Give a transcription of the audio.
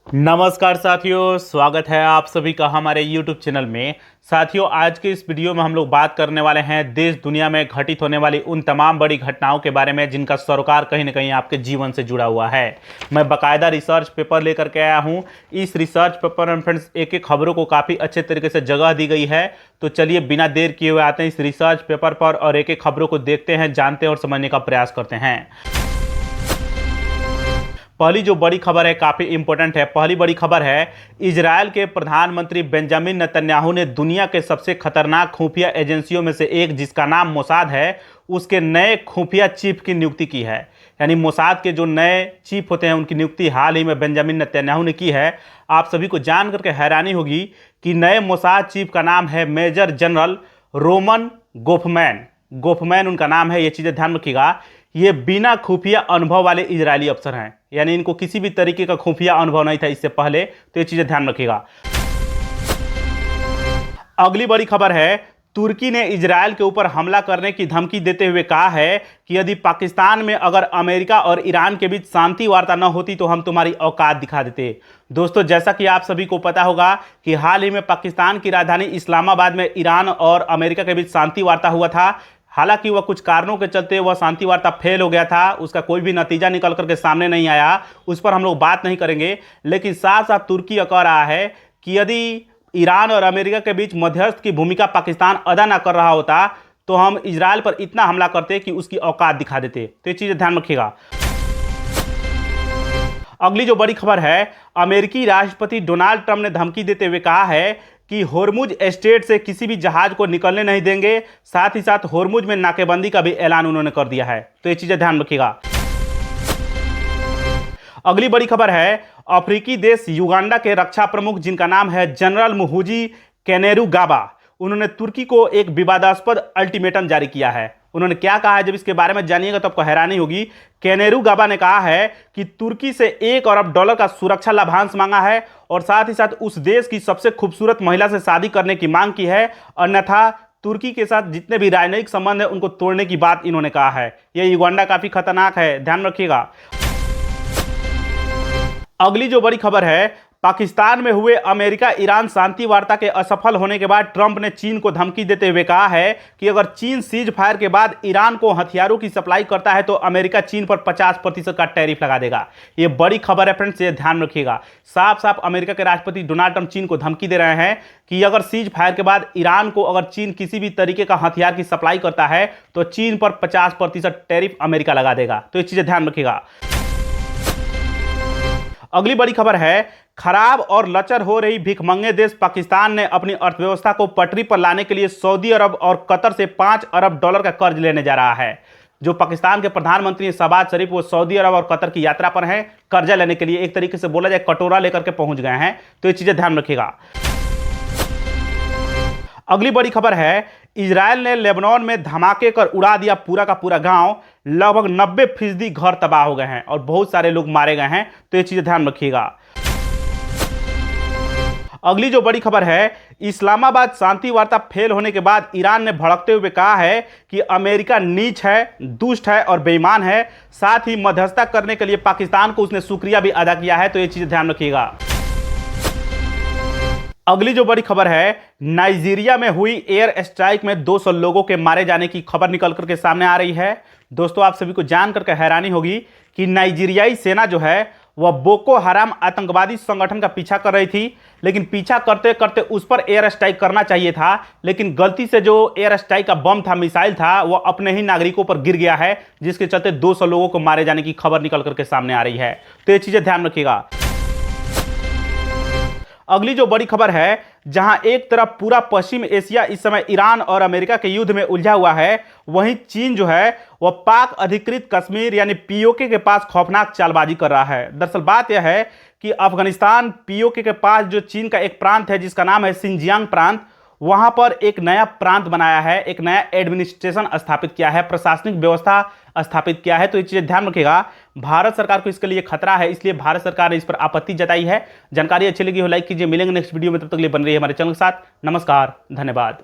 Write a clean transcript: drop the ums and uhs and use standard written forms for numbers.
नमस्कार साथियों, स्वागत है आप सभी का हमारे YouTube चैनल में। साथियों, आज के इस वीडियो में हम लोग बात करने वाले हैं देश दुनिया में घटित होने वाली उन तमाम बड़ी घटनाओं के बारे में जिनका सरोकार कहीं ना कहीं आपके जीवन से जुड़ा हुआ है। मैं बाकायदा रिसर्च पेपर लेकर के आया हूं। इस रिसर्च पेपर में फ्रेंड्स एक एक खबरों को काफ़ी अच्छे तरीके से जगह दी गई है। तो चलिए बिना देर किए हुए आते हैं इस रिसर्च पेपर पर और एक एक खबरों को देखते हैं, जानते हैं और समझने का प्रयास करते हैं। पहली जो बड़ी खबर है काफ़ी इंपॉर्टेंट है। पहली बड़ी खबर है, इजराइल के प्रधानमंत्री बेंजामिन नेतन्याहू ने दुनिया के सबसे खतरनाक खुफिया एजेंसियों में से एक जिसका नाम मोसाद है, उसके नए खुफिया चीफ की नियुक्ति की है। यानी मोसाद के जो नए चीफ होते हैं उनकी नियुक्ति हाल ही में बेंजामिन नेतन्याहू ने की है। आप सभी को जान करके हैरानी होगी कि नए मोसाद चीफ का नाम है मेजर जनरल रोमन गोफमैन उनका नाम है। ये चीज़ें ध्यान रखिएगा। ये बिना खुफिया अनुभव वाले इजरायली अफसर हैं, यानी इनको किसी भी तरीके का खुफिया अनुभव नहीं था इससे पहले। तो ये चीजें ध्यान रखिएगा। अगली बड़ी खबर है, तुर्की ने इजरायल के ऊपर हमला करने की धमकी देते हुए कहा है कि यदि पाकिस्तान में अगर अमेरिका और ईरान के बीच शांति वार्ता न होती तो हम तुम्हारी औकात दिखा देते। दोस्तों, जैसा कि आप सभी को पता होगा कि हाल ही में पाकिस्तान की राजधानी इस्लामाबाद में ईरान और अमेरिका के बीच शांति वार्ता हुआ था। हालांकि वह कुछ कारणों के चलते वह शांति वार्ता फेल हो गया था, उसका कोई भी नतीजा निकल करके सामने नहीं आया। उस पर हम लोग बात नहीं करेंगे। लेकिन साथ साथ तुर्की यह कह रहा है कि यदि ईरान और अमेरिका के बीच मध्यस्थ की भूमिका पाकिस्तान अदा ना कर रहा होता तो हम इजरायल पर इतना हमला करते कि उसकी औकात दिखा देते। तो ये चीज़ें ध्यान रखिएगा। अगली जो बड़ी खबर है, अमेरिकी राष्ट्रपति डोनाल्ड ट्रंप ने धमकी देते हुए कहा है कि होर्मुज स्ट्रेट से किसी भी जहाज को निकलने नहीं देंगे। साथ ही साथ होर्मुज में नाकेबंदी का भी ऐलान उन्होंने कर दिया है। तो ये चीजें ध्यान रखिएगा। अगली बड़ी खबर है, अफ्रीकी देश युगांडा के रक्षा प्रमुख जिनका नाम है जनरल मुहूजी कैनेरुगाबा, उन्होंने तुर्की को एक विवादास्पद अल्टीमेटम जारी किया है। उन्होंने क्या कहा है, जब इसके बारे में जानिएगा तो आपको हैरानी होगी। कैनेरुगाबा ने कहा है कि तुर्की से $1 अरब का सुरक्षा लाभांश मांगा है और साथ ही साथ उस देश की सबसे खूबसूरत महिला से शादी करने की मांग की है। अन्यथा तुर्की के साथ जितने भी राजनयिक संबंध है उनको तोड़ने की बात इन्होंने कहा है। यह युगांडा काफी खतरनाक है, ध्यान रखिएगा। अगली जो बड़ी खबर है, पाकिस्तान में हुए अमेरिका ईरान शांति वार्ता के असफल होने के बाद ट्रंप ने चीन को धमकी देते हुए कहा है कि अगर चीन सीज फायर के बाद ईरान को हथियारों की सप्लाई करता है तो अमेरिका चीन पर 50% का टैरिफ लगा देगा। ये बड़ी खबर है फ्रेंड्स, ये ध्यान रखिएगा। साफ साफ अमेरिका के राष्ट्रपति डोनाल्ड ट्रंप चीन को धमकी दे रहे हैं कि अगर सीज फायर के बाद ईरान को अगर चीन किसी भी तरीके का हथियार की सप्लाई करता है तो चीन पर 50% टैरिफ अमेरिका लगा देगा। तो ये चीजें ध्यान रखिएगा। अगली बड़ी खबर है, खराब और लचर हो रही भिखमंगे देश पाकिस्तान ने अपनी अर्थव्यवस्था को पटरी पर लाने के लिए सऊदी अरब और कतर से $5 अरब का कर्ज लेने जा रहा है। जो पाकिस्तान के प्रधानमंत्री शहबाज शरीफ वो सऊदी अरब और कतर की यात्रा पर हैं, कर्जा लेने के लिए एक तरीके से बोला जाए कटोरा लेकर के पहुंच गए हैं। तो ये चीजें ध्यान रखिएगा। अगली बड़ी खबर है, इजरायल ने लेबनान में धमाके कर उड़ा दिया पूरा का पूरा गांव। लगभग 90% घर तबाह हो गए हैं और बहुत सारे लोग मारे गए हैं। तो ये चीजें ध्यान रखिएगा। अगली जो बड़ी खबर है, इस्लामाबाद शांति वार्ता फेल होने के बाद ईरान ने भड़कते हुए कहा है कि अमेरिका नीच है, दुष्ट है और बेईमान है। साथ ही मध्यस्थता करने के लिए पाकिस्तान को उसने शुक्रिया भी अदा किया है। तो ये चीजें ध्यान रखिएगा। अगली जो बड़ी खबर है, नाइजीरिया में हुई एयर स्ट्राइक में 200 लोगों के मारे जाने की खबर निकल करके सामने आ रही है। दोस्तों, आप सभी को जान करके हैरानी होगी कि नाइजीरियाई सेना जो है वह बोको हराम आतंकवादी संगठन का पीछा कर रही थी। लेकिन पीछा करते करते उस पर एयर स्ट्राइक करना चाहिए था, लेकिन गलती से जो एयर स्ट्राइक का बम था, मिसाइल था, वह अपने ही नागरिकों पर गिर गया है, जिसके चलते 200 लोगों को मारे जाने की खबर निकल करके सामने आ रही है। तो ये चीजें ध्यान रखिएगा। अगली जो बड़ी खबर है, जहां एक तरफ पूरा पश्चिम एशिया इस समय ईरान और अमेरिका के युद्ध में उलझा हुआ है, वहीं चीन जो है वह पाक अधिकृत कश्मीर यानी पीओके के पास खौफनाक चालबाजी कर रहा है। दरअसल बात यह है कि अफगानिस्तान पीओके के पास जो चीन का एक प्रांत है जिसका नाम है सिंजियांग प्रांत, वहां पर एक नया प्रांत बनाया है, एक नया एडमिनिस्ट्रेशन स्थापित किया है, प्रशासनिक व्यवस्था स्थापित किया है। तो ये चीजें ध्यान रखिएगा। भारत सरकार को इसके लिए खतरा है, इसलिए भारत सरकार ने इस पर आपत्ति जताई है। जानकारी अच्छी लगी हो लाइक कीजिए। मिलेंगे नेक्स्ट वीडियो में, तब तक के लिए बन रही है हमारे चैनल के साथ। नमस्कार, धन्यवाद।